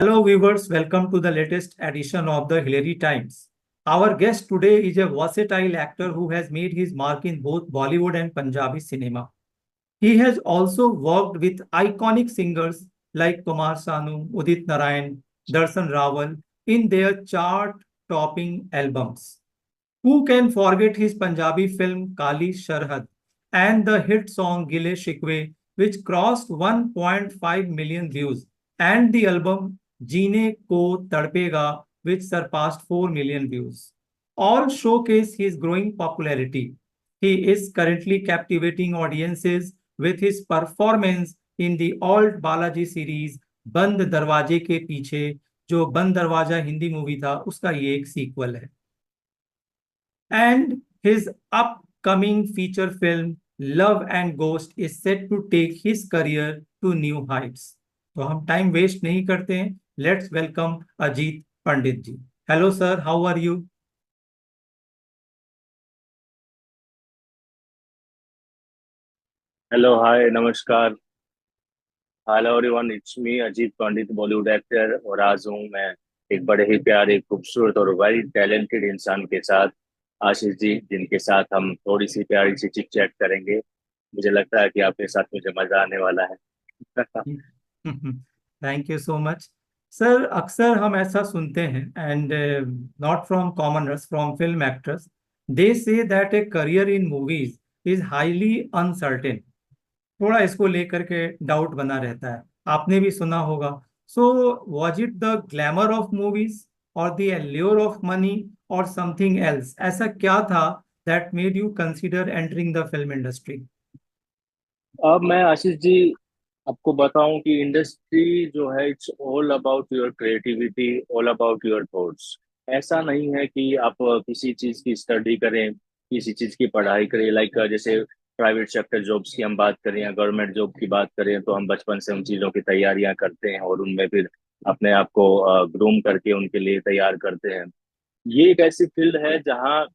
Hello, viewers. Welcome to the latest edition of the Hillary Times. Our guest today is a versatile actor who has made his mark in both Bollywood and Punjabi cinema. He has also worked with iconic singers like Kumar Sanu, Udit Narayan, Darshan Rawal in their chart-topping albums. Who can forget his Punjabi film Kali Sharhad and the hit song Gile Shikwe, which crossed 1.5 million views, and the album Jeene Ko Tadpega, which surpassed 4 million views. All showcase his growing popularity. He is currently captivating audiences with his performance in the old Balaji series बंद दरवाजे के पीछे, जो बंद दरवाजा Hindi movie था उसका ये एक सीक्वल है. And his upcoming feature film Love and Ghost is set to take his career to new heights. तो हम टाइम वेस्ट नहीं करते हैं. Let's welcome Ajit Pandit ji. Hello sir, how are you? Hello hi नमस्कार। Hello everyone, it's me Ajit Pandit, Bollywood actor. और आज हूँ मैं एक बड़े ही प्यारे, खूबसूरत और वेरी टैलेंटेड इंसान के साथ, आशीष जी, जिनके साथ हम थोड़ी सी प्यारी सी चिट चैट करेंगे। मुझे लगता है कि आपके साथ मुझे मजा आने वाला है। Thank you so much sir. अक्सर हम ऐसा सुनते हैं, and not from commoners, from film actors, they say that a career in movies is highly uncertain. थोड़ा इसको लेकर के डाउट बना रहता है. आपने भी सुना होगा. So was it the glamour of movies और द एल्योर ऑफ मनी और समथिंग एल्स? ऐसा क्या था that made you consider entering the film industry? अब मैं आशीष जी आपको बताऊं कि इंडस्ट्री जो है, it's all about your creativity, all about your thoughts. ऐसा नहीं है कि आप किसी चीज की स्टडी करें, किसी चीज की पढ़ाई करें। लाइक जैसे प्राइवेट सेक्टर जॉब्स की हम बात करें या गवर्नमेंट जॉब की बात करें, तो हम बचपन से उन चीजों की तैयारियां करते हैं और उनमें फिर अपने आप को ग्रूम करके उनके लिए तैयार करते हैं। ये एक ऐसी फील्ड है जहाँ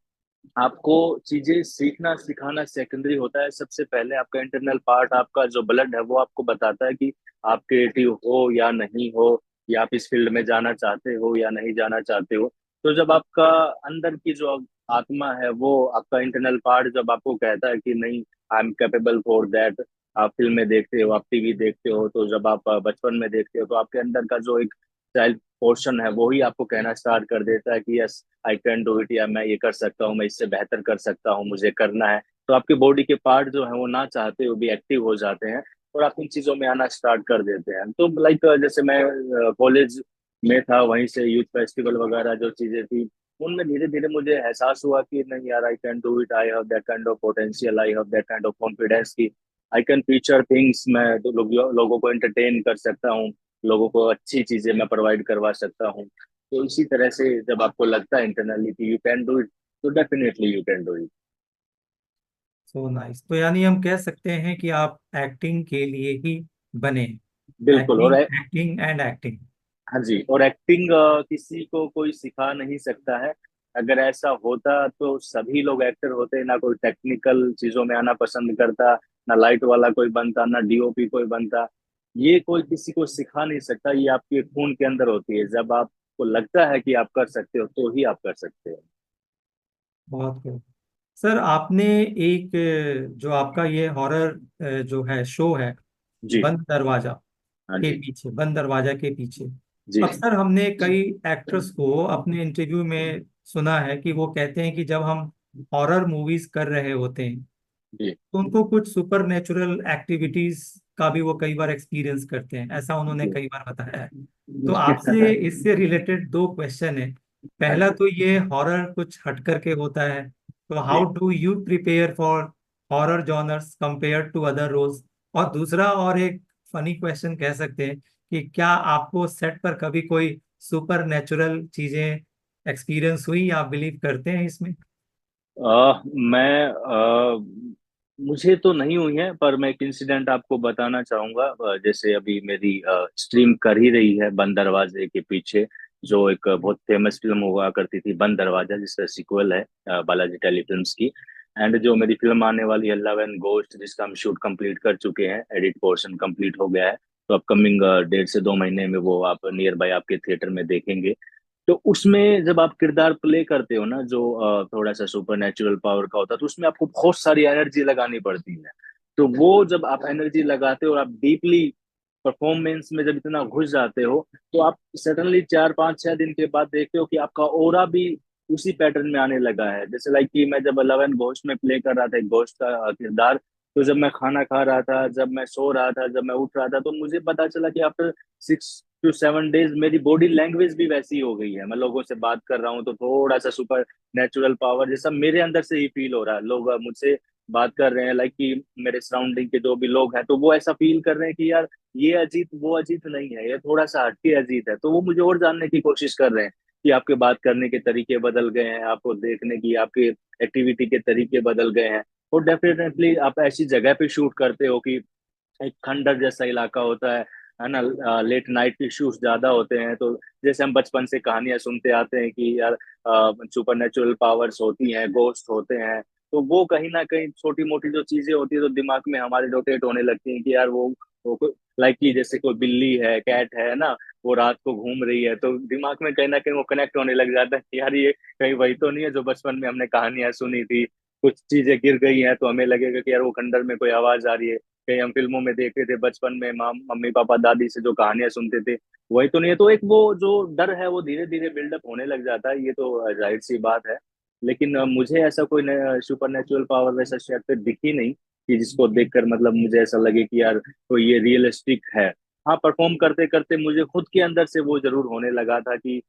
आपको चीजें सीखना सिखाना सेकेंडरी होता है। सबसे पहले आपका इंटरनल पार्ट, आपका जो ब्लड है, वो आपको बताता है कि आप क्रिएटिव हो या नहीं हो, या आप इस फील्ड में जाना चाहते हो या नहीं जाना चाहते हो। तो जब आपका अंदर की जो आत्मा है, वो आपका इंटरनल पार्ट जब आपको कहता है कि नहीं, I am capable for that. आप फिल्में देखते हो, आप टीवी देखते हो, तो जब आप बचपन में देखते हो, तो आपके अंदर का जो एक चाइल्ड पोर्शन है, वो ही आपको कहना स्टार्ट कर देता है कि yes, I can do it, या मैं ये कर सकता हूँ, मैं इससे बेहतर कर सकता हूँ, मुझे करना है। तो आपके बॉडी के पार्ट जो है वो ना चाहते हुए भी एक्टिव हो जाते हैं और आप इन चीजों में आना स्टार्ट कर देते हैं। तो लाइक जैसे मैं कॉलेज में था, वहीं से यूथ फेस्टिवल वगैरह जो चीजें थी, उनमें धीरे धीरे मुझे एहसास हुआ कि नहीं यार, I can do it, I have that kind of potential, I have that kind of confidence की आई कैन फीचर थिंग्स। मैं तो लोगों को एंटरटेन कर सकता हूँ, लोगों को अच्छी चीजें मैं प्रोवाइड करवा सकता हूँ। तो इसी तरह से जब आपको लगता है इंटरनली कि यू कैन डू इट, तो definitely you can do it. So nice. तो यानी हम कह सकते हैं कि आप एक्टिंग के लिए ही बने. बिल्कुल। और एक्टिंग, एक्टिंग एंड एक्टिंग. हाँ जी, और एक्टिंग किसी को कोई सिखा नहीं सकता है। अगर ऐसा होता तो सभी लोग एक्टर होते, ना कोई टेक्निकल चीजों में आना पसंद करता, ना लाइट वाला कोई बनता, ना डीओपी कोई बनता। ये कोई किसी को सिखा नहीं सकता, ये आपके खून के अंदर होती है। जब आपको लगता है कि आप कर सकते हो, तो ही आप कर सकते हो। बहुत खूब. सर, आपने एक जो आपका ये हॉरर जो है शो है, जी। बंद दरवाजा हाँ के जी। पीछे, बंद दरवाजा के पीछे, जी। अक्सर हमने कई एक्टर्स को अपने इंटरव्यू में सुना है कि वो कहते हैं कि जब हम हॉरर मूवीज कर रहे होते हैं जी। तो उनको कुछ सुपर नेचुरल एक्टिविटीज का भी वो कई बार एक्सपीरियंस करते हैं. ऐसा उन्होंने जी। कई बार बताया है. तो आपसे इससे रिलेटेड दो क्वेश्चन है. हाँ पहला जी। तो ये हॉरर कुछ हट करके होता है, तो हाउ जी। Do you prepare for horror genres compare to other roles? और दूसरा, और एक फनी क्वेश्चन कह सकते हैं कि क्या आपको सेट पर कभी कोई सुपर नेचुरल चीजें एक्सपीरियंस हुई, आप बिलीव करते हैं इसमें? मैं मुझे तो नहीं हुई है, पर मैं एक इंसिडेंट आपको बताना चाहूंगा। जैसे अभी मेरी स्ट्रीम कर ही रही है बंद दरवाजे के पीछे, जो एक बहुत फेमस फिल्म हुआ करती थी, बंद दरवाजा, जिसका सीक्वल है बालाजी टेलीफिल्म्स की। एंड जो मेरी फिल्म आने वाली है लव एंड गोस्ट, जिसका हम शूट कंप्लीट कर चुके हैं, एडिट पोर्शन कंप्लीट हो गया है। तो अपकमिंग 1.5 से 2 महीने में वो आप नियर बाय आपके थिएटर में देखेंगे। तो उसमें जब आप किरदार प्ले करते हो ना, जो थोड़ा सा सुपर नेचुरल पावर का होता है, तो उसमें आपको बहुत सारी एनर्जी लगानी पड़ती है। तो वो जब आप एनर्जी लगाते हो और आप डीपली परफॉर्मेंस में जब इतना घुस जाते हो, तो आप सडनली 4 5 6 दिन के बाद देखते हो कि आपका ओरा भी उसी पैटर्न में आने लगा है। जैसे लाइक कि मैं जब 11 घोस्ट में प्ले कर रहा था एक घोस्ट का किरदार, तो जब मैं खाना खा रहा था, जब मैं सो रहा था, जब मैं उठ रहा था, तो मुझे पता चला कि आफ्टर 6 to 7 डेज मेरी बॉडी लैंग्वेज भी वैसी हो गई है। मैं लोगों से बात कर रहा हूँ तो थोड़ा सा सुपर नेचुरल पावर जैसा मेरे अंदर से ही फील हो रहा है। लोग मुझसे बात कर रहे हैं, लाइक कि मेरे सराउंडिंग के जो भी लोग हैं, तो वो ऐसा फील कर रहे हैं कि यार ये अजीत वो अजीत नहीं है, ये थोड़ा सा हटके अजीत है। तो वो मुझे और जानने की कोशिश कर रहे हैं कि आपके बात करने के तरीके बदल गए हैं, आपको देखने की आपके एक्टिविटी के तरीके बदल गए हैं। और डेफिनेटली आप ऐसी जगह पे शूट करते हो कि एक खंडर जैसा इलाका होता है ना। लेट नाइट इश्यूज ज्यादा होते हैं। तो जैसे हम बचपन से कहानियां सुनते आते हैं कि यार सुपर नेचुरल पावर्स होती हैं, गोस्ट होते हैं, तो वो कहीं ना कहीं छोटी मोटी जो चीजें होती है तो दिमाग में हमारे रोटेट होने लगती हैं कि यार वो लाइक कि जैसे कोई बिल्ली है, कैट है ना, वो रात को घूम रही है, तो दिमाग में कहीं ना कहीं वो कनेक्ट होने लग जाता है कि यार ये कहीं वही तो नहीं है जो बचपन में हमने कहानियां सुनी थी। कुछ चीजें गिर गई हैं तो हमें लगेगा कि यार वो खंडर में कोई आवाज आ रही है। कहीं हम फिल्मों में देखते थे बचपन में, माम मम्मी पापा दादी से जो कहानियां सुनते थे वही तो नहीं है। तो एक वो जो डर है वो धीरे धीरे बिल्डअप होने लग जाता है। ये तो जाहिर सी बात है। लेकिन मुझे ऐसा कोई सुपर नेचुरल पावर वैसा शायद पे दिखी नहीं कि जिसको देखकर मतलब मुझे ऐसा लगे कि यार तो ये रियलिस्टिक है। हाँ, परफॉर्म करते करते मुझे खुद के अंदर से वो जरूर होने लगा था कि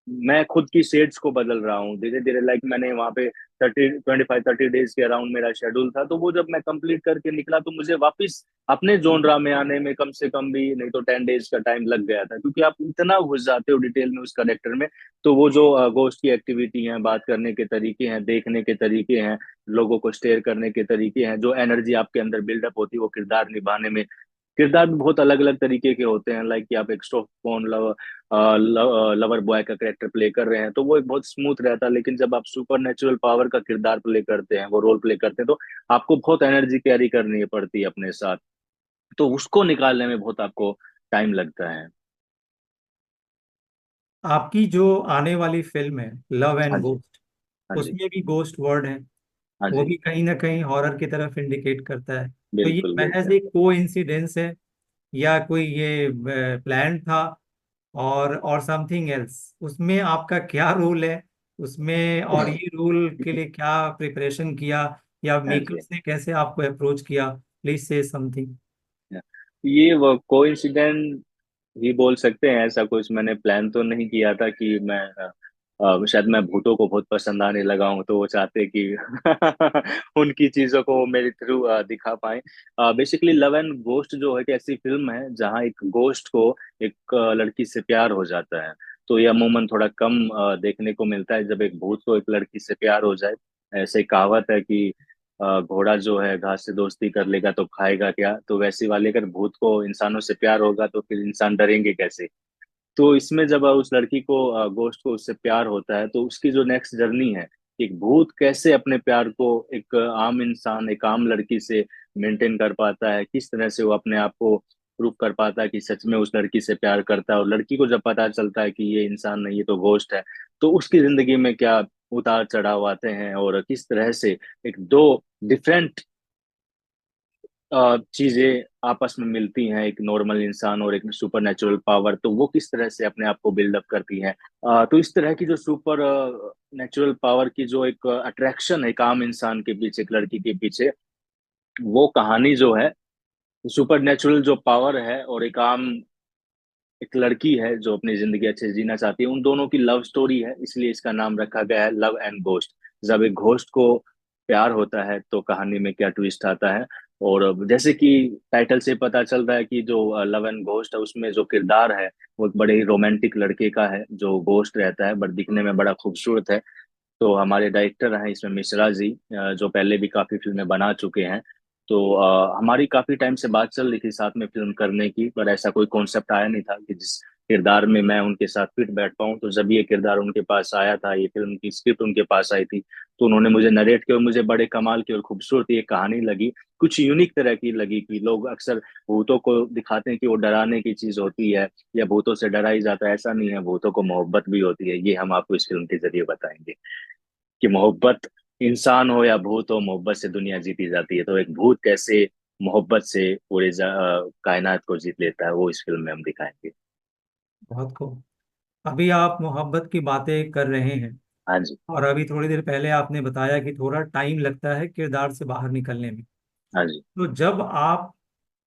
मैं खुद की शेड्स को बदल रहा हूँ धीरे धीरे। लाइक मैंने वहां पे 25 30 डेज के अराउंड मेरा शेड्यूल था, तो वो जब मैं कंप्लीट करके निकला तो मुझे वापस अपने जोनरा में आने में कम से कम भी नहीं तो 10 डेज का टाइम लग गया था, क्योंकि आप इतना घुस जाते हो डिटेल में उस करेक्टर में। तो वो जो गोस्ट की एक्टिविटी है, बात करने के तरीके हैं, देखने के तरीके हैं, लोगों को स्टेयर करने के तरीके हैं, जो एनर्जी आपके अंदर बिल्डअप होती है वो किरदार निभाने में। किरदार भी बहुत अलग अलग तरीके के होते हैं। लाइक कि आप एक स्टोन लवर बॉय का कैरेक्टर प्ले कर रहे हैं तो वो एक बहुत स्मूथ रहता है। लेकिन जब आप सुपर नेचुरल पावर का किरदार प्ले करते हैं, वो रोल प्ले करते हैं, तो आपको बहुत एनर्जी कैरी करनी पड़ती है अपने साथ। तो उसको निकालने में बहुत आपको टाइम लगता है। आपकी जो आने वाली फिल्म है लव हाँ एंड जी। गोस्ट, हाँ जी। उसमें भी गोस्ट वर्ड है, हाँ वो जी। भी कहीं ना कहीं हॉरर की तरफ इंडिकेट करता है। तो ये बिल्कुल महज बिल्कुल। एक को इंसिडेंस है या कोई ये प्लान था और समथिंग एल्स? उसमें आपका क्या रोल है उसमें, और ये रोल के लिए क्या प्रिपरेशन किया या हाँ जी। मेकर्स ने कैसे आपको अप्रोच किया? प्लीज से समथिंग। ये वो कोइंसिडेंट ही बोल सकते हैं। ऐसा कुछ मैंने प्लान तो नहीं किया था कि मैं शायद मैं भूतों को बहुत पसंद आने लगा हूं, तो वो चाहते कि उनकी चीजों को वो मेरे थ्रू दिखा पाए। बेसिकली लव एंड गोस्ट जो है एक ऐसी फिल्म है जहाँ एक गोस्ट को एक लड़की से प्यार हो जाता है। तो ये अमूमन थोड़ा कम देखने को मिलता है जब एक भूत को एक लड़की से प्यार हो जाए। ऐसे कहावत है कि घोड़ा जो है घास से दोस्ती कर लेगा तो खाएगा क्या। तो वैसी वाली अगर भूत को इंसानों से प्यार होगा तो फिर इंसान डरेंगे कैसे। तो इसमें जब उस लड़की को गोस्ट को उससे प्यार होता है तो उसकी जो नेक्स्ट जर्नी है, एक भूत कैसे अपने प्यार को एक आम इंसान, एक आम लड़की से मेंटेन कर पाता है, किस तरह से वो अपने आप को प्रूव कर पाता है कि सच में उस लड़की से प्यार करता है। और लड़की को जब पता चलता है कि ये इंसान नहीं, ये तो गोस्ट है, तो उसकी जिंदगी में क्या उतार चढ़ाव आते हैं और किस तरह से एक दो डिफरेंट चीजें आपस में मिलती हैं, एक नॉर्मल इंसान और एक सुपर नेचुरल पावर, तो वो किस तरह से अपने आप को बिल्डअप करती हैं। तो इस तरह की जो सुपर नेचुरल पावर की जो एक अट्रैक्शन है एक आम इंसान के पीछे, एक लड़की के पीछे, वो कहानी जो है सुपर नेचुरल जो पावर है और एक आम एक लड़की है जो अपनी जिंदगी अच्छे से जीना चाहती है, उन दोनों की लव स्टोरी है, इसलिए इसका नाम रखा गया है लव एंड घोस्ट। जब एक घोस्ट को प्यार होता है तो कहानी में क्या ट्विस्ट आता है। और जैसे कि टाइटल से पता चल रहा है कि जो लव एंड घोस्ट है उसमें जो किरदार है वो एक बड़े ही रोमांटिक लड़के का है जो घोस्ट रहता है, बट दिखने में बड़ा खूबसूरत है। तो हमारे डायरेक्टर हैं इसमें मिश्रा जी, जो पहले भी काफी फिल्में बना चुके हैं। तो हमारी काफी टाइम से बात चल रही थी साथ में फिल्म करने की, पर ऐसा कोई कॉन्सेप्ट आया नहीं था कि जिस किरदार में मैं उनके साथ फिट बैठ पाऊँ। तो जब ये किरदार उनके पास आया था, ये फिल्म की स्क्रिप्ट उनके पास आई थी, तो उन्होंने मुझे नरेट किया और मुझे बड़े कमाल की और खूबसूरत ये कहानी लगी। कुछ यूनिक तरह की लगी कि लोग अक्सर भूतों को दिखाते हैं कि वो डराने की चीज होती है या भूतों से डरा ही जाता है। ऐसा नहीं है, भूतों को मोहब्बत भी होती है। ये हम आपको इस फिल्म के जरिए बताएंगे कि मोहब्बत, इंसान हो या भूत हो, मोहब्बत से दुनिया जीती जाती है। तो एक भूत कैसे मोहब्बत से पूरे कायनात को जीत लेता है, वो इस फिल्म में हम दिखाएंगे। बहुत खूब। अभी आप मोहब्बत की बातें कर रहे हैं, हाँ जी। और अभी थोड़ी देर पहले आपने बताया कि थोड़ा टाइम लगता है किरदार से बाहर निकलने में। हाँ जी। तो जब आप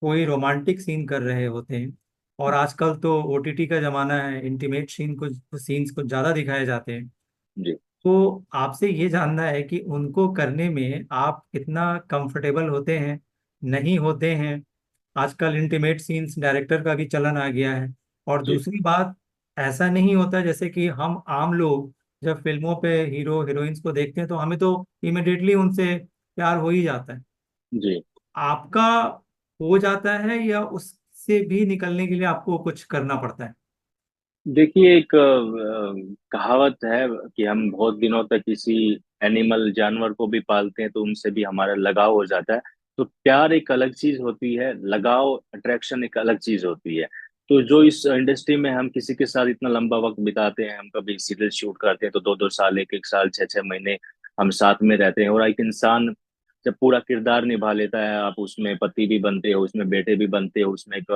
कोई रोमांटिक सीन कर रहे होते हैं, और आजकल तो ओटीटी का जमाना है, इंटीमेट सीन्स को ज्यादा दिखाए जाते हैं, जी। तो आपसे ये जानना है कि उनको करने में आप कितना कंफर्टेबल होते हैं, नहीं होते हैं। आजकल इंटीमेट सीन्स डायरेक्टर का भी चलन आ गया है। और जी। दूसरी बात, ऐसा नहीं होता जैसे कि हम आम लोग जब फिल्मों पे हीरो हीरोइंस को देखते हैं तो हमें तो इमिडिएटली उनसे प्यार हो ही जाता है। जी। आपका हो जाता है या उससे भी निकलने के लिए आपको कुछ करना पड़ता है? देखिए, एक कहावत है कि हम बहुत दिनों तक किसी एनिमल जानवर को भी पालते हैं तो उनसे भी हमारा लगाव हो जाता है। तो प्यार एक अलग चीज होती है, लगाव अट्रैक्शन एक अलग चीज होती है। तो जो इस इंडस्ट्री में हम किसी के साथ इतना लंबा वक्त बिताते हैं, हम कभी सीरियल शूट करते हैं तो 2-2 साल, 1-1 साल, 6-6 महीने हम साथ में रहते हैं, और एक इंसान जब पूरा किरदार निभा लेता है, आप उसमें पति भी बनते हो, उसमें बेटे भी बनते हो, उसमें एक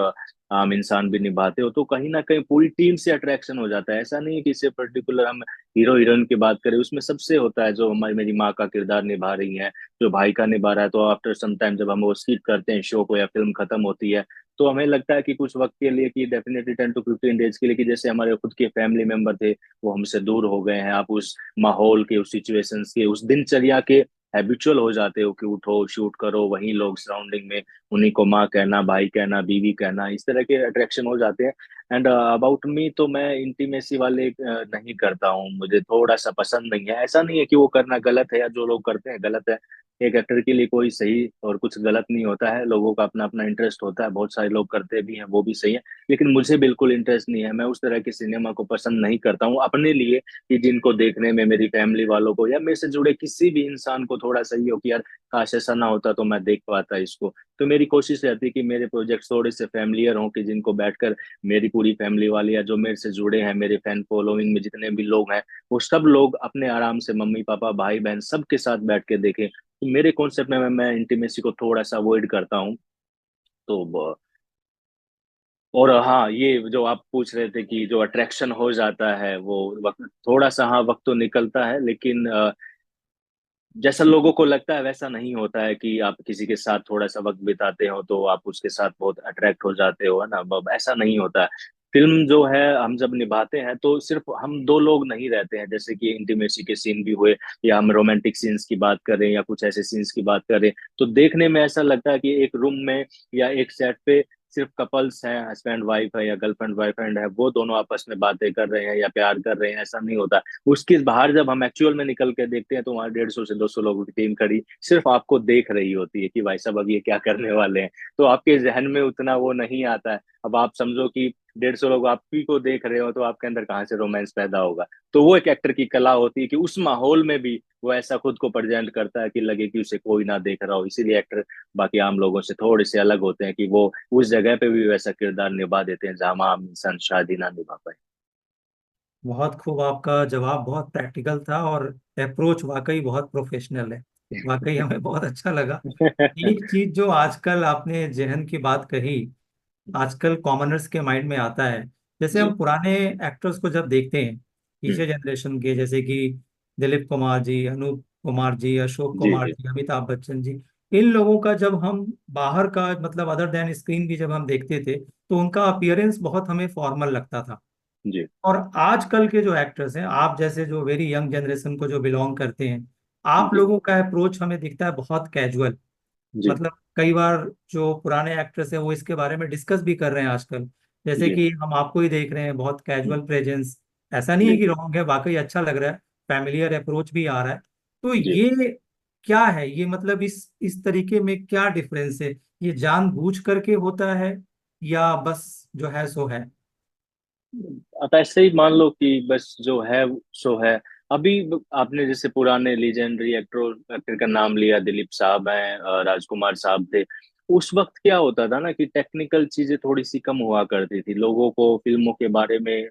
आम इंसान भी निभाते हो, तो कहीं ना कहीं पूरी टीम से अट्रैक्शन हो जाता है। ऐसा नहीं है कि सिर्फ पर्टिकुलर हम हीरो हीरोइन की बात करें, उसमें सबसे होता है। जो हमारी मेरी माँ का किरदार निभा रही है, जो भाई का निभा रहा है, तो आफ्टर सम टाइम जब हम वो स्किप करते हैं शो को या फिल्म खत्म होती है, तो हमें लगता है कि कुछ वक्त के लिए, कि डेफिनेटली 10 to 15 डेज के लिए, कि जैसे हमारे खुद के फैमिली मेंबर थे वो हमसे दूर हो गए हैं। आप उस माहौल के, उस सिचुएशंस के, उस दिनचर्या के हैबिचुअल हो जाते हो कि उठो शूट करो, वहीं लोग सराउंडिंग में, उन्हीं को माँ कहना, भाई कहना, बीवी कहना, इस तरह के अट्रैक्शन हो जाते हैं। एंड अबाउट मी, तो मैं इंटीमेसी वाले नहीं करता हूँ, मुझे थोड़ा सा पसंद नहीं है। ऐसा नहीं है कि वो करना गलत है या जो लोग करते हैं गलत है। एक एक्टर के लिए कोई सही और कुछ गलत नहीं होता है, लोगों का अपना अपना इंटरेस्ट होता है, बहुत सारे लोग करते भी हैं, वो भी सही है। लेकिन मुझे बिल्कुल इंटरेस्ट नहीं है, मैं उस तरह के सिनेमा को पसंद नहीं करता हूँ अपने लिए, कि जिनको देखने में मेरी फैमिली वालों को या मेरे से जुड़े किसी भी इंसान को थोड़ा सा ये हो कि यार काश ऐसा ना होता तो मैं देख पाता इसको। तो मेरी कोशिश रहती है कि मेरे प्रोजेक्ट थोड़े से फैमिलियर हों, कि जिनको बैठकर मेरी पूरी फैमिली वाले या जो मेरे से जुड़े हैं, मेरे फैन फॉलोइंग में जितने भी लोग हैं, वो सब लोग अपने आराम से मम्मी पापा भाई बहन सबके साथ बैठ के देखें। तो मेरे कॉन्सेप्ट में मैं इंटीमेसी को थोड़ा सा अवॉइड करता हूँ। तो और हाँ, ये जो आप पूछ रहे थे कि जो अट्रैक्शन हो जाता है वो वक्त, थोड़ा सा हाँ वक्त तो निकलता है, लेकिन जैसा लोगों को लगता है वैसा नहीं होता है कि आप किसी के साथ थोड़ा सा वक्त बिताते हो तो आप उसके साथ बहुत अट्रैक्ट हो जाते हो, है ना। ऐसा नहीं होता है। फिल्म जो है, हम जब निभाते हैं तो सिर्फ हम दो लोग नहीं रहते हैं, जैसे कि इंटीमेसी के सीन भी हुए, या हम रोमांटिक सीन्स की बात करें या कुछ ऐसे सीन्स की बात करें, तो देखने में ऐसा लगता है कि एक रूम में या एक सेट पे सिर्फ कपल्स हैं, हस्बैंड वाइफ है या गर्लफ्रेंड बॉयफ्रेंड है, वो दोनों आपस में बातें कर रहे हैं या प्यार कर रहे हैं, ऐसा नहीं होता। उसके बाहर जब हम एक्चुअल में निकल के देखते हैं तो वहां 150 से 200 लोगों की टीम खड़ी सिर्फ आपको देख रही होती है कि भाई साहब अब ये क्या करने वाले हैं। तो आपके जहन में उतना वो नहीं आता है। अब आप समझो कि 150 लोग आप ही को देख रहे हो, तो आपके अंदर कहाँ से रोमांस पैदा होगा। तो वो एक एक्टर की कला होती है कि उस माहौल में भी वो ऐसा खुद को प्रेजेंट करता है कि लगे कि उसे कोई ना देख रहा हो। इसीलिए एक्टर बाकी आम लोगों से थोड़े से अलग होते हैं, कि वो उस जगह पे भी वैसा किरदार निभा देते हैं जहां आम इंसान शादी ना निभा पाए। बहुत खूब, आपका जवाब बहुत प्रैक्टिकल था, और अप्रोच वाकई बहुत प्रोफेशनल है। वाकई हमें बहुत अच्छा लगा। एक चीज जो आजकल आपने जहन की बात कही, आजकल कॉमनर्स के माइंड में आता है, जैसे जी। हम पुराने एक्टर्स को जब देखते हैं, हम्म। पीछे जनरेशन के, जैसे कि दिलीप कुमार जी, अनूप कुमार जी, अशोक जी। कुमार जी। जी, अमिताभ बच्चन जी, इन लोगों का जब हम बाहर का मतलब अदर देन स्क्रीन भी जब हम देखते थे, तो उनका अपीयरेंस बहुत हमें फॉर्मल लगता था। जी। और आजकल के जो एक्टर्स हैं, आप जैसे जो वेरी यंग जनरेशन को जो बिलोंग करते हैं, आप जी। लोगों का अप्रोच हमें दिखता है बहुत कैजुअल। जी। मतलब कई बार जो पुराने एक्टर्स हैं वो इसके बारे में डिस्कस भी कर रहे हैं आजकल, जैसे जी। कि हम आपको ही देख रहे हैं, बहुत हम्म। Casual presence. ऐसा नहीं है जी। कि रॉन्ग है, वाकई अच्छा लग रहा है, फैमिलियर अप्रोच भी आ रहा है। तो जी। ये क्या है, ये मतलब इस तरीके में क्या डिफरेंस है? ये जानबूझ करके होता है या बस जो है सो है? अब ऐसे ही मान लो कि बस जो है सो है। अभी आपने जैसे पुराने लीजेंडरी एक्टर का नाम लिया, दिलीप साहब हैं, राजकुमार साहब थे। उस वक्त क्या होता था ना कि टेक्निकल चीजें थोड़ी सी कम हुआ करती थी, लोगों को फिल्मों के बारे में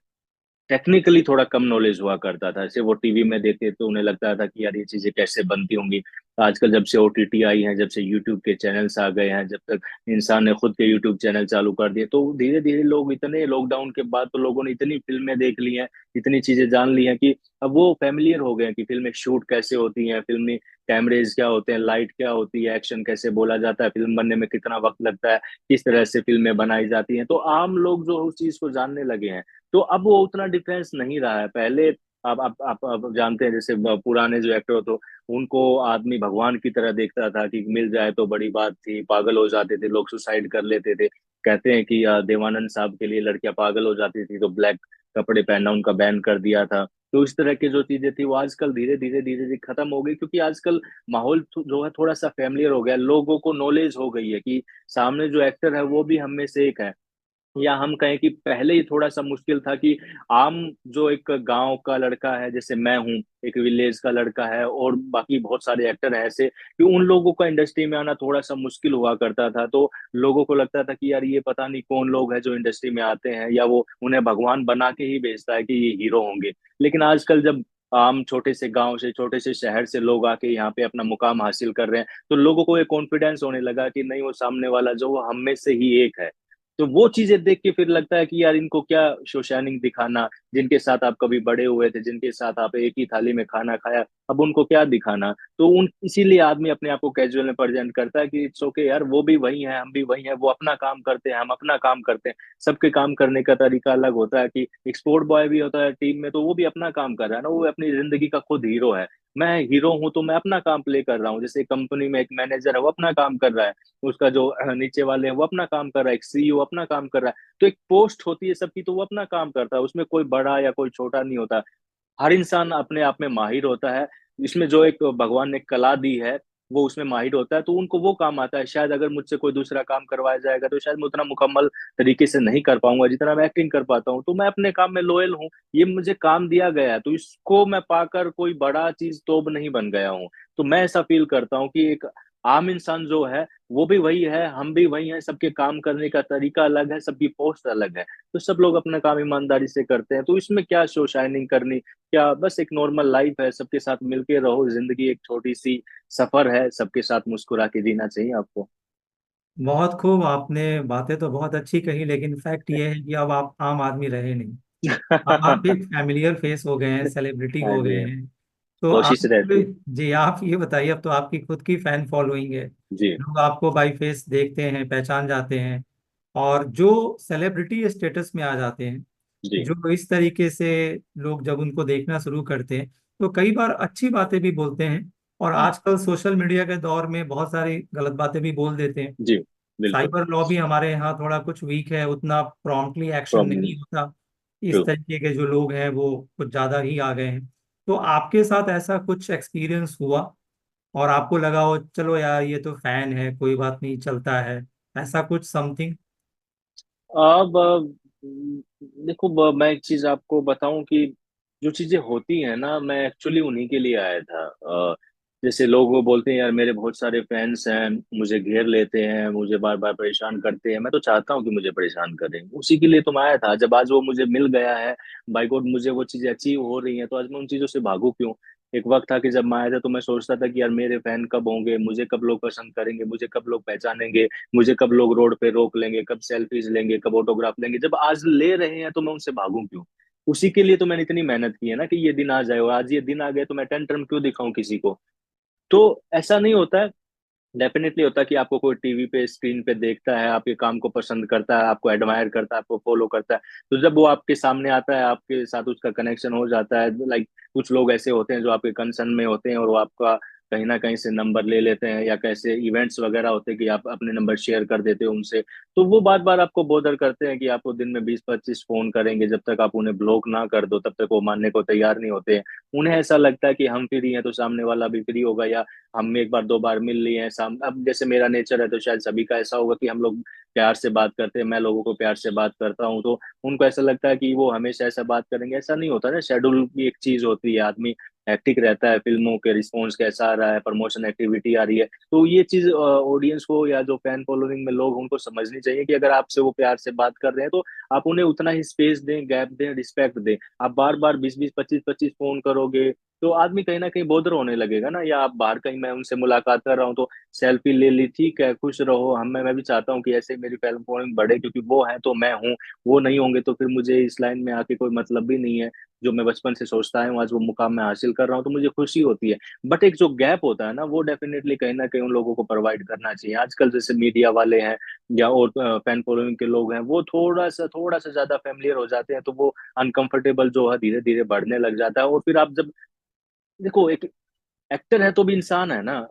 टेक्निकली थोड़ा कम नॉलेज हुआ करता था। जैसे वो टीवी में देखते तो उन्हें लगता था कि यार ये चीजें कैसे बनती होंगी। आजकल जब से ओटीटी आई है, जब से यूट्यूब के चैनल्स आ गए हैं, जब तक इंसान ने खुद के यूट्यूब चैनल चालू कर दिए, तो धीरे धीरे लोग इतने, लॉकडाउन के बाद तो लोगों ने इतनी फिल्में देख ली हैं, इतनी चीजें जान ली हैं कि अब वो फेमिलियर हो गए हैं कि फिल्में शूट कैसे होती हैं, फिल्मी कैमरेज क्या होते हैं, लाइट क्या होती है, एक्शन कैसे बोला जाता है, फिल्म बनने में कितना वक्त लगता है, किस तरह से फिल्में बनाई जाती हैं। तो आम लोग जो उस चीज को जानने लगे हैं, तो अब वो उतना डिफरेंस नहीं रहा है। पहले आप जानते हैं, जैसे पुराने जो एक्टर तो उनको आदमी भगवान की तरह देखता था कि मिल जाए तो बड़ी बात थी, पागल हो जाते थे लोग, सुसाइड कर लेते थे। कहते हैं कि देवानंद साहब के लिए लड़कियां पागल हो जाती थी तो ब्लैक कपड़े पहनना उनका बैन कर दिया था। तो इस तरह की जो चीजें थी वो आजकल धीरे धीरे धीरे धीरे खत्म हो गई, क्योंकि आजकल माहौल जो है थोड़ा सा फैमिलियर हो गया, लोगों को नॉलेज हो गई है कि सामने जो एक्टर है वो भी हम में से एक है। या हम कहें कि पहले ही थोड़ा सा मुश्किल था कि आम जो एक गांव का लड़का है, जैसे मैं हूँ, एक विलेज का लड़का है, और बाकी बहुत सारे एक्टर हैं ऐसे, कि उन लोगों का इंडस्ट्री में आना थोड़ा सा मुश्किल हुआ करता था। तो लोगों को लगता था कि यार ये पता नहीं कौन लोग हैं जो इंडस्ट्री में आते हैं, या वो उन्हें भगवान बना के ही भेजता है कि ये हीरो होंगे। लेकिन आजकल जब आम छोटे से गांव से, छोटे से शहर से लोग आके यहाँ पे अपना मुकाम हासिल कर रहे हैं, तो लोगों को एक कॉन्फिडेंस होने लगा कि नहीं, वो सामने वाला जो वो हम में से ही एक है। तो वो चीजें देख के फिर लगता है कि यार इनको क्या शो शाइनिंग दिखाना, जिनके साथ आप कभी बड़े हुए थे, जिनके साथ आप एक ही थाली में खाना खाया, अब उनको क्या दिखाना। तो उन इसीलिए आदमी अपने आप को कैजुअल में प्रेजेंट करता है कि इट्स ओके यार, वो भी वही है, हम भी वही है, वो अपना काम करते हैं, हम अपना काम करते हैं। सबके काम करने का तरीका अलग होता है। कि एक स्पोर्ट बॉय भी होता है टीम में, तो वो भी अपना काम कर रहा है ना, वो अपनी जिंदगी का खुद हीरो है। मैं हीरो हूं तो मैं अपना काम प्ले कर रहा हूँ। जैसे कंपनी में एक मैनेजर है, वो अपना काम कर रहा है, उसका जो नीचे वाले हैं वो अपना काम कर रहा है, एक सीईओ अपना काम कर रहा है। तो एक पोस्ट होती है सबकी, तो वो अपना काम करता है, उसमें कोई बड़ा या कोई छोटा नहीं होता। हर इंसान अपने आप में माहिर होता है। इसमें जो एक भगवान ने कला दी है वो उसमें माहिर होता है, तो उनको वो काम आता है। शायद अगर मुझसे कोई दूसरा काम करवाया जाएगा तो शायद मैं उतना मुकम्मल तरीके से नहीं कर पाऊंगा जितना मैं एक्टिंग कर पाता हूँ। तो मैं अपने काम में लोयल हूँ, ये मुझे काम दिया गया है, तो इसको मैं पाकर कोई बड़ा चीज तो नहीं बन गया हूँ। तो मैं ऐसा फील करता हूँ कि एक आम इंसान जो है वो भी वही है, हम भी वही हैं, सबके काम करने का तरीका अलग है, सबकी पोस्ट अलग है। तो सब लोग अपना काम ईमानदारी से करते हैं, तो इसमें क्या शो शाइनिंग करनी, क्या बस एक नॉर्मल लाइफ है, सबके साथ मिलके रहो, जिंदगी एक छोटी सी सफर है, सबके साथ मुस्कुरा के जीना चाहिए आपको। बहुत खूब, आपने बातें तो बहुत अच्छी कही, लेकिन फैक्ट ये है कि अब आप आम आदमी रहे नहीं। अब आप एक फैमिलियर फेस हो गए हैं, सेलिब्रिटी हाँ हो गए जी, हैं। तो कोशिश आप, रहती है। जी आप ये बताइए, अब तो आपकी खुद की फैन फॉलोइंग है, जी। लोग आपको बाई फेस देखते हैं, पहचान जाते हैं। और जो सेलिब्रिटी स्टेटस में आ जाते हैं, जी। जो इस तरीके से लोग जब उनको देखना शुरू करते हैं, तो कई बार अच्छी बातें भी बोलते हैं, और हम्म। आजकल सोशल मीडिया के दौर में बहुत सारी गलत बातें भी बोल देते हैं। जी। बिल्कुल। साइबर लॉ भी हमारे यहाँ थोड़ा कुछ वीक है, उतना प्रॉम्प्टली एक्शन प्रॉब्लम। नहीं होता। ट्रू। इस तरीके के जो लोग हैं वो कुछ ज्यादा ही आ गए हैं। तो आपके साथ ऐसा कुछ एक्सपीरियंस हुआ, और आपको लगा हो चलो यार ये तो फैन है, कोई बात नहीं, चलता है, ऐसा कुछ समथिंग? अब देखो, मैं एक चीज आपको बताऊं कि जो चीजें होती है ना, मैं एक्चुअली उन्हीं के लिए आया था। जैसे लोग वो बोलते हैं यार मेरे बहुत सारे फैंस हैं, मुझे घेर लेते हैं, मुझे बार बार परेशान करते हैं। मैं तो चाहता हूँ कि मुझे परेशान करें, उसी के लिए तो मैं आया था। जब आज वो मुझे मिल गया है, बाई गॉड मुझे वो चीजें अचीव हो रही हैं, तो आज मैं उन चीजों से भागू क्यों। एक वक्त था कि जब मैं आया था तो मैं सोचता था कि यार मेरे फैन कब होंगे, मुझे कब लोग पसंद करेंगे, मुझे कब लोग पहचानेंगे, मुझे कब लोग रोड पे रोक लेंगे, कब सेल्फीज लेंगे, कब ऑटोग्राफ लेंगे। जब आज ले रहे हैं तो मैं उनसे भागूं क्यों। उसी के लिए तो मैंने इतनी मेहनत की है ना, कि ये दिन आ जाए, और आज ये दिन आ गए तो मैं टेंटर्म क्यों दिखाऊं किसी को। तो ऐसा नहीं होता है। डेफिनेटली होता है कि आपको कोई टीवी पे स्क्रीन पे देखता है, आपके काम को पसंद करता है, आपको एडमायर करता है, आपको फॉलो करता है। तो जब वो आपके सामने आता है, आपके साथ उसका कनेक्शन हो जाता है, लाइक कुछ लोग ऐसे होते हैं जो आपके कंसर्न में होते हैं और वो आपका कहीं ना कहीं से नंबर ले लेते हैं, या कैसे इवेंट्स वगैरह होते हैं कि आप अपने नंबर शेयर कर देते हो उनसे, तो वो बार बार आपको बोदर करते हैं कि आपको दिन में 20-25 फोन करेंगे, जब तक आप उन्हें ब्लॉक ना कर दो तब तक वो मानने को तैयार नहीं होते हैं। उन्हें ऐसा लगता है कि हम फ्री हैं तो सामने वाला भी फ्री होगा, या हम एक बार दो बार मिल लिए हैं अब जैसे मेरा नेचर है तो शायद सभी का ऐसा होगा कि हम लोग प्यार से बात करते हैं, मैं लोगों को प्यार से बात करता हूँ, तो उनको ऐसा लगता है कि वो हमेशा ऐसा बात करेंगे। ऐसा नहीं होता ना, शेड्यूल की एक चीज होती है, आदमी हैक्टिक रहता है, फिल्मों के रिस्पॉन्स कैसा आ रहा है, प्रमोशन एक्टिविटी आ रही है, तो ये चीज ऑडियंस को या जो फैन फॉलोइंग में लोग उनको समझनी चाहिए कि अगर आपसे वो प्यार से बात कर रहे हैं तो आप उन्हें उतना ही स्पेस दें, गैप दें, रिस्पेक्ट दें। आप बार बार 20-20, 25-25 फोन करोगे तो आदमी कहीं ना कहीं बोदर होने लगेगा ना। या आप बाहर कहीं, मैं उनसे मुलाकात कर रहा हूँ तो सेल्फी ले ली, ठीक है, खुश रहो, हम मैं भी चाहता हूँ कि ऐसे मेरी फैन फॉलोइंग बढ़े, क्योंकि वो है तो मैं हूँ, वो नहीं होंगे तो फिर मुझे इस लाइन में आके कोई मतलब भी नहीं है। जो मैं बचपन से सोचता हूँ आज वो मुकाम मैं हासिल कर रहा हूँ तो मुझे खुशी होती है। बट एक जो गैप होता है ना, वो डेफिनेटली कहीं ना कहीं उन लोगों को प्रोवाइड करना चाहिए। आजकल जैसे मीडिया वाले हैं या और फैन फॉलोइंग के लोग हैं, वो थोड़ा सा ज्यादा फेमिलियर हो जाते हैं, तो वो अनकंफर्टेबल जो है धीरे धीरे बढ़ने लग जाता है। और फिर आप जब देखो, एक एक्टर है तो भी इंसान है ना,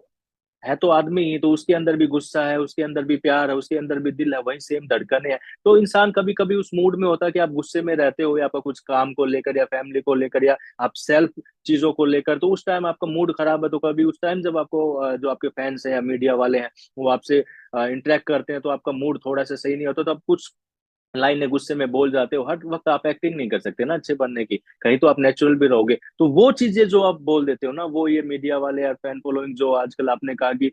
है तो आदमी ही, तो उसके अंदर भी गुस्सा है, उसके अंदर भी प्यार है, उसके अंदर भी दिल है, वही सेम धड़कने है। तो इंसान कभी कभी उस मूड में होता है कि आप गुस्से में रहते हो, या आपका कुछ काम को लेकर या फैमिली को लेकर या आप सेल्फ चीजों को लेकर, तो उस टाइम आपका मूड खराब है। तो कभी उस टाइम जब आपको जो आपके फैंस हैं या मीडिया वाले हैं वो आपसे इंटरेक्ट करते हैं तो आपका मूड थोड़ा सा सही नहीं होता, तो आप कुछ लाइनें गुस्से में बोल जाते हो। हर वक्त आप एक्टिंग नहीं कर सकते ना अच्छे बनने की, कहीं तो आप नेचुरल भी रहोगे। तो वो चीजें जो आप बोल देते हो ना, वो ये मीडिया वाले या फैन फॉलोइंग जो आजकल आपने कहा कि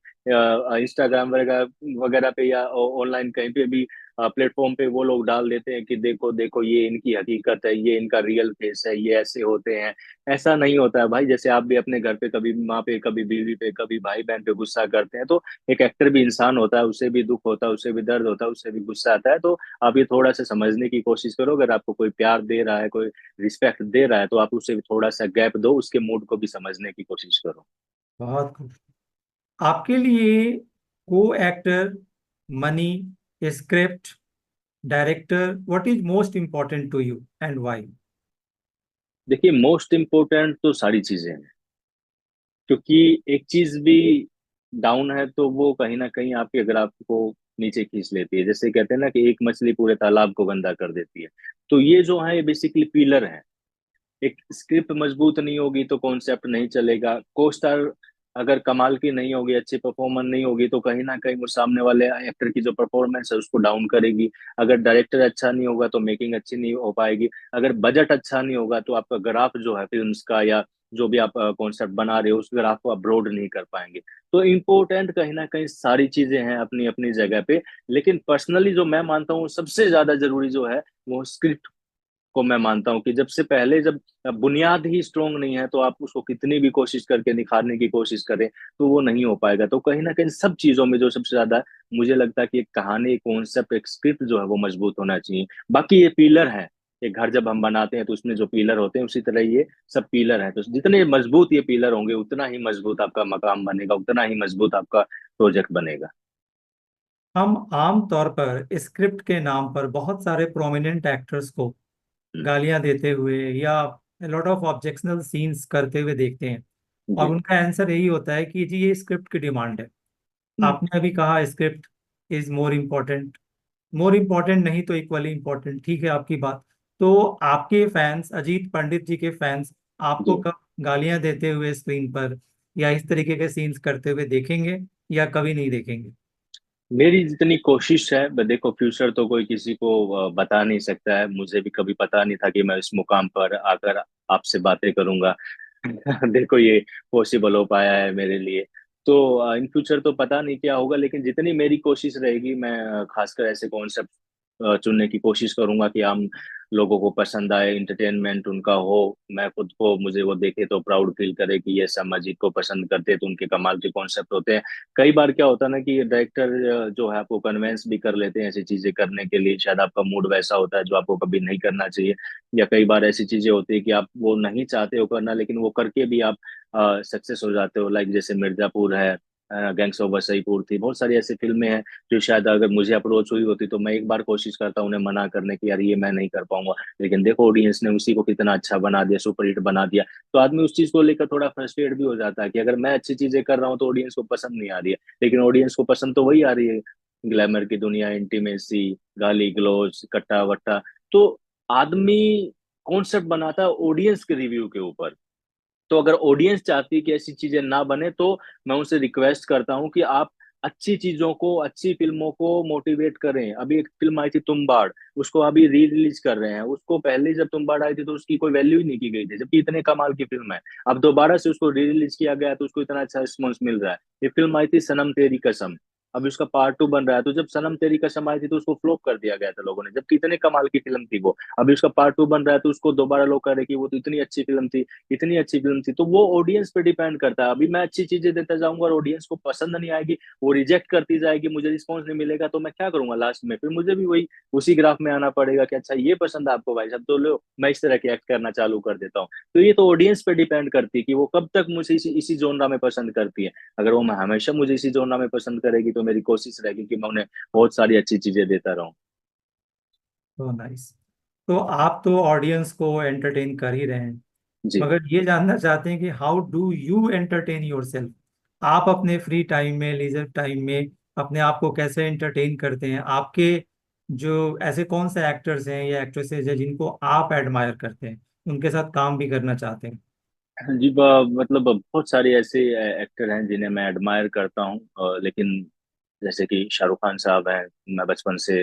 इंस्टाग्राम वगैरह वगैरह पे या ऑनलाइन कहीं पे भी प्लेटफॉर्म पे वो लोग डाल देते हैं कि देखो देखो ये इनकी हकीकत है, ये इनका रियल फेस है, ये ऐसे होते हैं। ऐसा नहीं होता है भाई। जैसे आप भी अपने घर पे कभी माँ पे, कभी बीवी पे, कभी भाई बहन पे गुस्सा करते हैं, तो एक एक्टर भी इंसान होता है, उसे भी दुख होता है, उसे भी दर्द होता है, उसे भी गुस्सा आता है। तो आप ये थोड़ा सा समझने की कोशिश करो। अगर आपको कोई प्यार दे रहा है, कोई रिस्पेक्ट दे रहा है, तो आप उसे थोड़ा सा गैप दो, उसके मूड को भी समझने की कोशिश करो। बहुत खूब। आपके लिए को actor, money, script, director, what is most important to you and why? देखिए, मोस्ट इम्पोर्टेंट तो सारी चीजें हैं, क्योंकि एक चीज भी डाउन है तो वो कहीं ना कहीं आपके ग्राफ को नीचे खींच लेती है। जैसे कहते हैं ना कि एक मछली पूरे तालाब को गंदा कर देती है। तो ये जो है ये बेसिकली पिलर है। एक स्क्रिप्ट मजबूत नहीं होगी तो कॉन्सेप्ट नहीं चलेगा। को स्टार अगर कमाल की नहीं होगी, अच्छी परफॉर्मेंस नहीं होगी, तो कहीं ना कहीं वो सामने वाले एक्टर की जो परफॉर्मेंस है उसको डाउन करेगी। अगर डायरेक्टर अच्छा नहीं होगा तो मेकिंग अच्छी नहीं हो पाएगी। अगर बजट अच्छा नहीं होगा तो आपका ग्राफ जो है फिल्म्स का, या जो भी आप कॉन्सेप्ट बना रहे हो, उस ग्राफ को आप ब्रॉड नहीं कर पाएंगे। तो इम्पोर्टेंट कहीं ना कहीं सारी चीजें हैं अपनी अपनी जगह पे। लेकिन पर्सनली जो मैं मानता हूँ सबसे ज्यादा जरूरी जो है वो स्क्रिप्ट को मैं मानता हूँ कि जब से पहले जब बुनियाद ही स्ट्रोंग नहीं है तो आप उसको कितनी भी कोशिश करके निखारने की कोशिश करें तो वो नहीं हो पाएगा। तो कहीं ना कहीं सब चीजों में जो सबसे ज्यादा मुझे लगता है कि एक कहानी, एक कॉन्सेप्ट, एक स्क्रिप्ट जो है वो मजबूत होना चाहिए। बाकी ये पिलर है। एक घर जब हम बनाते हैं तो उसमें जो पिलर होते हैं उसी तरह ये सब पिलर है। तो जितने मजबूत ये पिलर होंगे उतना ही मजबूत आपका मकाम बनेगा, उतना ही मजबूत आपका प्रोजेक्ट बनेगा। हम आम तौर पर स्क्रिप्ट के नाम पर बहुत सारे प्रोमिनेंट एक्टर्स को हम्म, गालियां देते हुए या लॉट ऑफ ऑब्जेक्शनल सीन्स करते हुए देखते हैं, और जी उनका आंसर यही होता है कि जी ये स्क्रिप्ट की डिमांड है। हम्म। आपने अभी कहा script is more important. More important नहीं तो इक्वली इम्पोर्टेंट, ठीक है आपकी बात। तो आपके फैंस, अजीत पंडित जी के फैंस, आपको जी, कब गालियां देते हुए स्क्रीन पर या इस तरीके के सीन्स करते हुए देखेंगे, या कभी नहीं देखेंगे? मेरी जितनी कोशिश है, देखो फ्यूचर तो कोई किसी को बता नहीं सकता है। मुझे भी कभी पता नहीं था कि मैं इस मुकाम पर आकर आपसे बातें करूंगा। देखो ये पॉसिबल हो पाया है मेरे लिए। तो इन फ्यूचर तो पता नहीं क्या होगा, लेकिन जितनी मेरी कोशिश रहेगी मैं खासकर ऐसे कॉन्सेप्ट चुनने की कोशिश करूंगा कि आम लोगों को पसंद आए, इंटरटेनमेंट उनका हो। मैं खुद को, मुझे वो देखे तो प्राउड फील करे कि ये सब मजीद को पसंद करते हैं, तो उनके कमाल के कॉन्सेप्ट होते हैं। कई बार क्या होता है ना कि डायरेक्टर जो है आपको कन्वेंस भी कर लेते हैं ऐसी चीजें करने के लिए। शायद आपका मूड वैसा होता है जो आपको कभी नहीं करना चाहिए, या कई बार ऐसी चीजें होती है कि आप वो नहीं चाहते हो करना, लेकिन वो करके भी आप सक्सेस हो जाते हो। लाइक जैसे मिर्जापुर है, गैंग्स ऑफ वसईपुर थी, बहुत सारी ऐसी फिल्में हैं जो शायद अगर मुझे अप्रोच हुई होती तो मैं एक बार कोशिश करता उन्हें मना करने की, यार ये मैं नहीं कर पाऊंगा, लेकिन देखो ऑडियंस ने उसी को कितना अच्छा बना दिया, सुपरहिट बना दिया। तो आदमी उस चीज को लेकर थोड़ा फ्रस्ट्रेट भी हो जाता है कि अगर मैं अच्छी चीजें कर रहा हूँ तो ऑडियंस को पसंद नहीं आ रही है, लेकिन ऑडियंस को पसंद तो वही आ रही है, ग्लैमर की दुनिया, इंटीमेसी, गाली गलौज, कट्टा वट्टा। तो आदमी कॉन्सेप्ट बनाता है ऑडियंस के रिव्यू के ऊपर। तो अगर ऑडियंस चाहती है कि ऐसी चीजें ना बने तो मैं उनसे रिक्वेस्ट करता हूँ कि आप अच्छी चीजों को, अच्छी फिल्मों को मोटिवेट करें। अभी एक फिल्म आई थी तुम्बाड़, उसको अभी री रिलीज कर रहे हैं। उसको पहले जब तुम्बाड़ आई थी तो उसकी कोई वैल्यू ही नहीं की गई थी, जबकि इतने कमाल की फिल्म है। अब दोबारा से उसको री रिलीज किया गया तो उसको इतना अच्छा रिस्पॉन्स मिल रहा है। ये फिल्म आई थी सनम तेरी कसम, अभी उसका पार्ट 2 बन रहा है। तो जब सनम तेरी कसम आई थी तो उसको फ्लॉप कर दिया गया था लोगों ने, जबकि इतने कमाल की फिल्म थी वो। अभी उसका पार्ट 2 बन रहा है तो उसको दोबारा लोग कह रहे हैं कि वो तो इतनी अच्छी फिल्म थी, इतनी अच्छी फिल्म थी। तो वो ऑडियंस पे डिपेंड करता है। अभी मैं अच्छी चीजें देता जाऊंगा और ऑडियंस को पसंद नहीं आएगी, वो रिजेक्ट करती जाएगी, मुझे रिस्पॉन्स नहीं मिलेगा, तो मैं क्या करूंगा लास्ट में? फिर मुझे भी वही उसी ग्राफ में आना पड़ेगा कि अच्छा ये पसंद है आपको भाई साहब, तो लो मैं इस तरह के एक्ट करना चालू कर देता हूँ। तो ये तो ऑडियंस पे डिपेंड करती है कि वो कब तक मुझे इसी जोनरा में पसंद करती है। अगर वो मैं हमेशा मुझे इसी जोनरा में पसंद करेगी तो मेरी कोशिश रहेगी कि मैं उन्हें बहुत सारी अच्छी चीजें देता रहूं। तो नाइस। तो आप तो ऑडियंस को एंटरटेन कर ही रहे हैं, जी। मगर ये जानना चाहते हैं कि how do you entertain yourself. आप अपने फ्री टाइम में, लीजर टाइम में अपने आप को कैसे एंटरटेन करते हैं? आपके जो ऐसे कौन से एक्टर्स हैं या एक्ट्रेसेस हैं जिनको आप एडमायर करते हैं, उनके साथ काम भी करना चाहते हैं? जी, मतलब बहुत सारे ऐसे एक्टर हैं जिन्हें मैं एडमायर करता हूँ, लेकिन जैसे कि शाहरुख खान साहब हैं। मैं बचपन से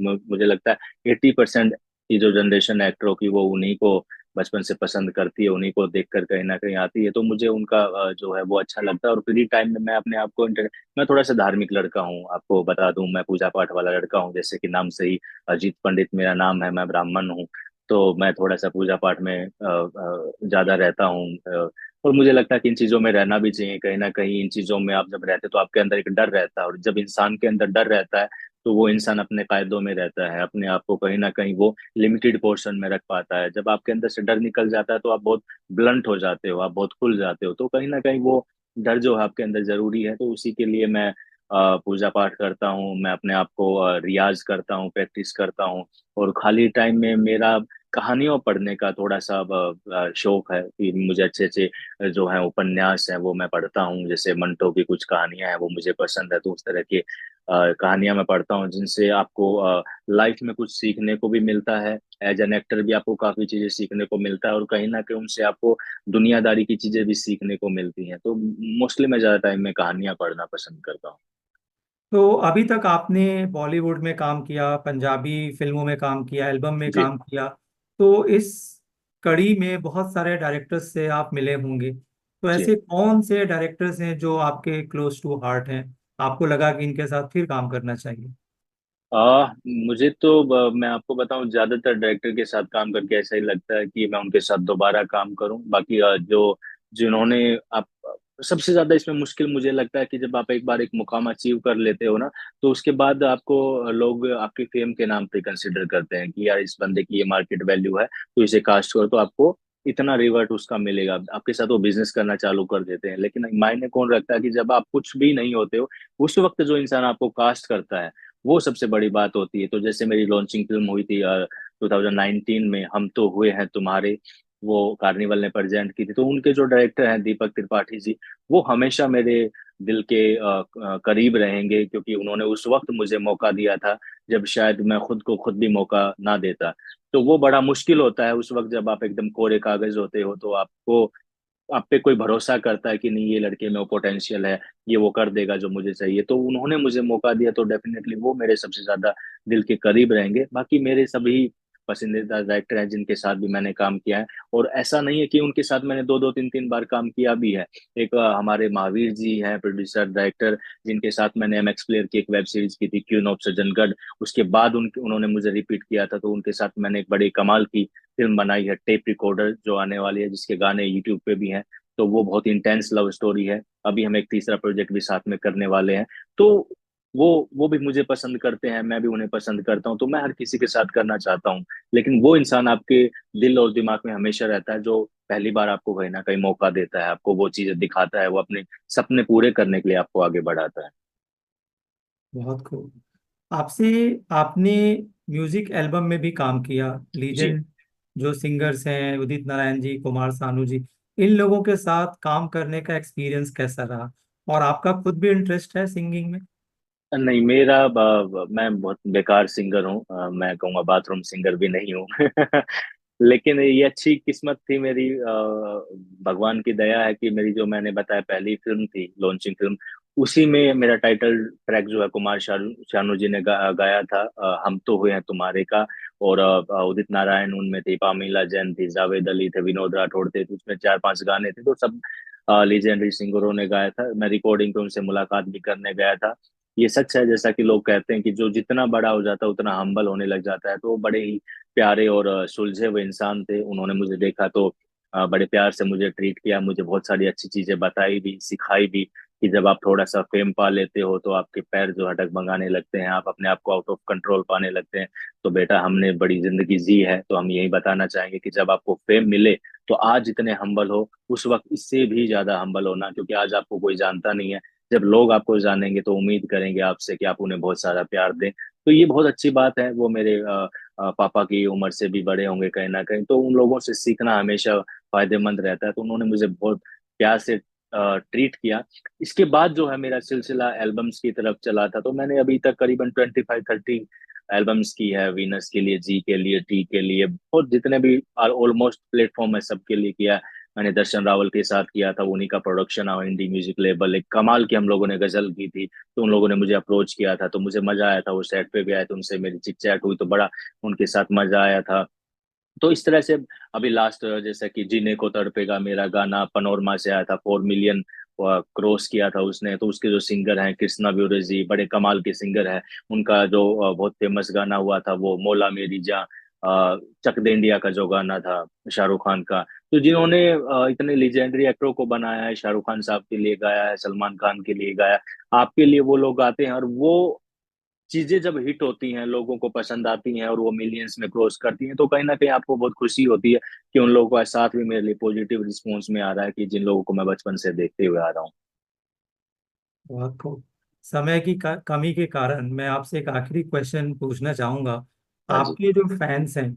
मुझे लगता है 80% की जो जनरेशन एक्टरों की वो उन्हीं को बचपन से पसंद करती है, उन्हीं को देखकर कहीं ना कहीं आती है। तो मुझे उनका जो है वो अच्छा लगता है। और फ्री टाइम में मैं अपने आप को मैं थोड़ा सा धार्मिक लड़का हूँ, आपको बता दूं, मैं पूजा पाठ वाला लड़का हूँ। जैसे कि नाम से ही अजीत पंडित मेरा नाम है, मैं ब्राह्मण हूँ। तो मैं थोड़ा सा पूजा पाठ में ज्यादा रहता हूँ। और मुझे लगता है कि इन चीजों में रहना भी चाहिए। कहीं ना कहीं इन चीजों में आप जब रहते तो आपके अंदर एक डर रहता है, और जब इंसान के अंदर डर रहता है तो वो इंसान अपने कायदों में रहता है, अपने आप को कहीं ना कहीं वो लिमिटेड पोर्शन में रख पाता है। जब आपके अंदर से डर निकल जाता है तो आप बहुत ब्लंट हो जाते हो, आप बहुत खुल जाते हो। तो कहीं ना कहीं वो डर जो है आपके अंदर जरूरी है। तो उसी के लिए मैं पूजा पाठ करता हूँ, मैं अपने आप को रियाज करता हूँ, प्रैक्टिस करता हूँ। और खाली टाइम में मेरा कहानियों पढ़ने का थोड़ा सा शौक है कि मुझे अच्छे अच्छे जो है उपन्यास हैं वो मैं पढ़ता हूँ। जैसे मंटो की कुछ कहानियां हैं वो मुझे पसंद है, तो उस तरह की कहानियां मैं पढ़ता हूँ जिनसे आपको लाइफ में कुछ सीखने को भी मिलता है। एज एन एक्टर भी आपको काफी चीजें सीखने को मिलता है, और कहीं ना कहीं उनसे आपको दुनियादारी की चीजें भी सीखने को मिलती हैं। तो मोस्टली मैं ज्यादा टाइम में कहानियां पढ़ना पसंद करता हूँ। तो अभी तक आपने बॉलीवुड में काम किया, पंजाबी फिल्मों में काम किया, एल्बम में जी। काम किया, तो इस कड़ी में बहुत सारे डायरेक्टर्स से आप मिले होंगे। तो जी। ऐसे कौन से डायरेक्टर्स हैं जो आपके क्लोज टू हार्ट हैं, आपको लगा कि इनके साथ फिर काम करना चाहिए? मुझे तो मैं आपको बताऊं, ज्यादातर डायरेक्टर के साथ काम करके ऐसा ही लगता है कि मैं उनके साथ दोबारा काम करूं। बाकी जो जिन्होंने आप सबसे ज्यादा इसमें मुश्किल मुझे लगता है कि जब आप एक बार एक मुकाम अचीव कर लेते हो ना, तो उसके बाद आपको लोग आपके फेम के नाम पे कंसिडर करते हैं कि यार इस बंदे की ये मार्केट वैल्यू है, तो इसे कास्ट करो तो आपको इतना रिवर्ट उसका मिलेगा। आपके साथ वो बिजनेस करना चालू कर देते हैं। लेकिन मायने कौन रखता है कि जब आप कुछ भी नहीं होते हो, उस वक्त जो इंसान आपको कास्ट करता है वो सबसे बड़ी बात होती है। तो जैसे मेरी लॉन्चिंग फिल्म हुई थी 2019 में, हम तो हुए हैं तुम्हारे, वो कार्निवल ने प्रेजेंट की थी। तो उनके जो डायरेक्टर हैं दीपक त्रिपाठी जी, वो हमेशा मेरे दिल के करीब रहेंगे, क्योंकि उन्होंने उस वक्त मुझे मौका दिया था जब शायद मैं खुद को खुद भी मौका ना देता। तो वो बड़ा मुश्किल होता है उस वक्त जब आप एकदम कोरे कागज होते हो, तो आपको आप पे कोई भरोसा करता है कि नहीं ये लड़के में वो पोटेंशियल है, ये वो कर देगा जो मुझे चाहिए। तो उन्होंने मुझे मौका दिया, तो डेफिनेटली वो मेरे सबसे ज्यादा दिल के करीब रहेंगे। बाकी मेरे सभी पसंदीदा डायरेक्टर हैं जिनके साथ भी मैंने काम किया है। और ऐसा नहीं है कि उनके साथ मैंने दो दो तीन तीन बार काम किया भी है। एक हमारे महावीर जी हैं, प्रोड्यूसर डायरेक्टर, जिनके साथ मैंने एमएक्स प्लेयर की एक वेब सीरीज की थी क्यून ऑफ सज्जनगढ़। उसके बाद उन्होंने मुझे रिपीट किया था, तो उनके साथ मैंने एक बड़ी कमाल की फिल्म बनाई है टेप रिकॉर्डर, जो आने वाली है, जिसके गाने यूट्यूब पे भी हैं। तो वो बहुत इंटेंस लव स्टोरी है। अभी हम एक तीसरा प्रोजेक्ट भी साथ में करने वाले हैं। तो वो भी मुझे पसंद करते हैं, मैं भी उन्हें पसंद करता हूँ, तो मैं हर किसी के साथ करना चाहता हूँ। लेकिन वो इंसान आपके दिल और दिमाग में हमेशा रहता है जो पहली बार आपको कहीं ना कहीं मौका देता है, आपको वो चीजें दिखाता है, वो अपने सपने पूरे करने के लिए आपको आगे बढ़ाता है। बहुत खूब। आपसे आपने म्यूजिक एल्बम में भी काम किया। जी। लीजेंड जो सिंगर्स हैं, उदित नारायण जी, कुमार सानू जी, इन लोगों के साथ काम करने का एक्सपीरियंस कैसा रहा? और आपका खुद भी इंटरेस्ट है सिंगिंग में? नहीं, मैं बहुत बेकार सिंगर हूँ, मैं कहूँगा बाथरूम सिंगर भी नहीं हूँ। लेकिन ये अच्छी किस्मत थी मेरी, भगवान की दया है कि मेरी जो मैंने बताया पहली फिल्म थी, लॉन्चिंग फिल्म, उसी में मेरा टाइटल ट्रैक जो है कुमार शानू जी ने गाया था, हम तो हुए हैं तुम्हारे का। और उदित नारायण उनमें थे, पामीला जैन थी, जावेद अली थे, विनोद राठौड़ थे, तो उसमें 4-5 गाने थे, तो सब लीजेंडरी सिंगरों ने गाया था। मैं रिकॉर्डिंग पे उनसे मुलाकात भी करने गया था। ये सच है, जैसा कि लोग कहते हैं कि जो जितना बड़ा हो जाता है उतना हम्बल होने लग जाता है, तो वो बड़े ही प्यारे और सुलझे हुए इंसान थे। उन्होंने मुझे देखा तो बड़े प्यार से मुझे ट्रीट किया, मुझे बहुत सारी अच्छी चीजें बताई भी, सिखाई भी, कि जब आप थोड़ा सा फेम पा लेते हो तो आपके पैर जो हटक भगाने लगते हैं, आप अपने आप को आउट ऑफ कंट्रोल पाने लगते हैं। तो बेटा, हमने बड़ी जिंदगी जी है, तो हम यही बताना चाहेंगे कि जब आपको फेम मिले तो आज जितने हम्बल हो, उस वक्त इससे भी ज्यादा हम्बल होना, क्योंकि आज आपको कोई जानता नहीं है। जब लोग आपको जानेंगे तो उम्मीद करेंगे आपसे कि आप उन्हें बहुत सारा प्यार दें। तो ये बहुत अच्छी बात है। वो मेरे पापा की उम्र से भी बड़े होंगे कहीं ना कहीं, तो उन लोगों से सीखना हमेशा फायदेमंद रहता है। तो उन्होंने मुझे बहुत प्यार से ट्रीट किया। इसके बाद जो है मेरा सिलसिला एल्बम्स की तरफ चला था, तो मैंने अभी तक करीबन 25-30 एल्बम्स की है। वीनस के लिए, जी के लिए, टी के लिए, और जितने भी ऑलमोस्ट प्लेटफॉर्म है सबके लिए किया है। मैंने दर्शन रावल के साथ किया था, उन्हीं का प्रोडक्शन और इंडी म्यूजिक लेबल, एक कमाल की हम लोगों ने गजल की थी, तो उन लोगों ने मुझे अप्रोच किया था, तो मुझे मजा आया था। वो सेट पे भी आए तो उनसे मेरी चिट चैट हुई, तो बड़ा उनके साथ मजा आया था। तो इस तरह से अभी लास्ट जैसा कि जीने को तड़पेगा मेरा गाना पनोरमा से आया था, 4 मिलियन क्रॉस किया था उसने। तो उसके जो सिंगर हैं कृष्णा ब्यूरे जी, बड़े कमाल के सिंगर हैं। उनका जो बहुत फेमस गाना हुआ था वो मौला मेरी जान, चक दे इंडिया का जो गाना था शाहरुख खान का। तो जिन्होंने इतने लेजेंडरी एक्टरों को बनाया है, शाहरुख खान साहब के लिए गाया है, सलमान खान के लिए गाया, आपके लिए वो लोग गाते हैं, और वो चीजें जब हिट होती हैं, लोगों को पसंद आती हैं और वो मिलियंस में क्रॉस करती हैं, तो कहीं ना कहीं आपको बहुत खुशी होती है कि उन लोगों का साथ भी मेरे लिए पॉजिटिव रिस्पॉन्स में आ रहा है, कि जिन लोगों को मैं बचपन से देखते हुए आ रहा हूँ। बहुत खूब। समय की कमी के कारण मैं आपसे एक आखिरी क्वेश्चन पूछना चाहूंगा। हाँ जी। आपके जो फैंस हैं,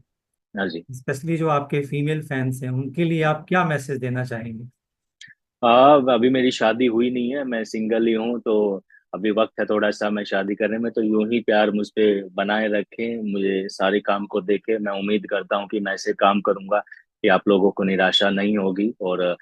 हाँ जी। स्पेशली जो आपके फीमेल फैंस हैं, उनके लिए आप क्या मैसेज देना चाहेंगे? अभी मेरी शादी हुई नहीं है, मैं सिंगल ही हूँ, तो अभी वक्त है थोड़ा सा मैं शादी करने में, तो यूं ही प्यार मुझ पे बनाए रखें, मुझे सारे काम को देखें। मैं उम्मीद करता हूँ कि मैं ऐसे काम करूंगा कि आप लोगों को निराशा नहीं होगी। और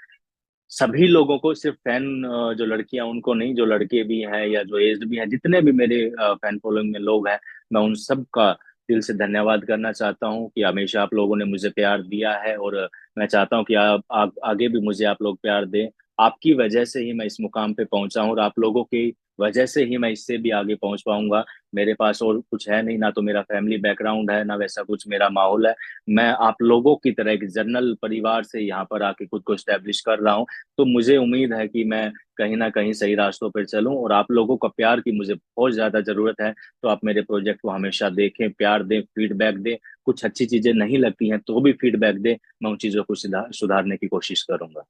सभी लोगों को, सिर्फ फैन जो लड़कियां उनको नहीं, जो लड़के भी हैं या जो एज्ड भी हैं, जितने भी मेरे फैन फॉलोइंग में लोग हैं, मैं उन सब का दिल से धन्यवाद करना चाहता हूँ कि हमेशा आप लोगों ने मुझे प्यार दिया है। और मैं चाहता हूँ कि आप आगे भी मुझे आप लोग प्यार दें। आपकी वजह से ही मैं इस मुकाम पे पहुंचा हूँ, और आप लोगों की वजह से ही मैं इससे भी आगे पहुंच पाऊंगा। मेरे पास और कुछ है नहीं, ना तो मेरा फैमिली बैकग्राउंड है, ना वैसा कुछ मेरा माहौल है। मैं आप लोगों की तरह एक जनरल परिवार से यहाँ पर आके खुद को स्टैब्लिश कर रहा हूँ। तो मुझे उम्मीद है कि मैं कहीं ना कहीं सही रास्तों पर चलूं, और आप लोगों का प्यार की मुझे बहुत ज्यादा जरूरत है। तो आप मेरे प्रोजेक्ट को हमेशा देखें, प्यार दें, फीडबैक दें। कुछ अच्छी चीजें नहीं लगती हैं तो भी फीडबैक दें, मैं उन चीजों को सुधारने की कोशिश करूंगा।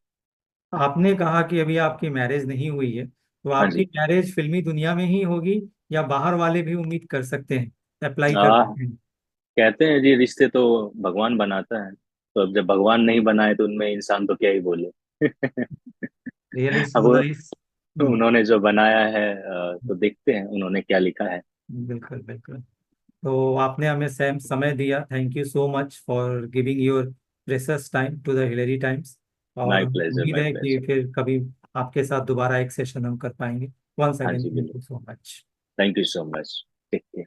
आपने कहा कि अभी आपकी मैरिज नहीं हुई है, तो हाँ आपकी जी। मैरिज फिल्मी दुनिया में ही होगी या बाहर वाले भी उम्मीद कर सकते हैं, अप्लाई कर आ, सकते हैं? कहते हैं जी, रिश्ते तो भगवान बनाता है, तो अब जब भगवान नहीं बनाए तो उनमें इंसान तो क्या ही बोले। रियली अब सो नाइस। उन्होंने जो बनाया है, तो देखते हैं उन्होंने क्या लिखा है। बिल्कुल बिल्कुल। तो आपने हमें सेम समय दिया, thank you so much for giving your precious time to the Hillary Times. और माय प्लेजर, उम्मीद माय है कि प्लेजर। फिर कभी आपके साथ दोबारा एक सेशन हम कर पाएंगे। वंस हाँ अगेन जी, थैंक बिल्कुल। You so much. Thank you so much. Take care.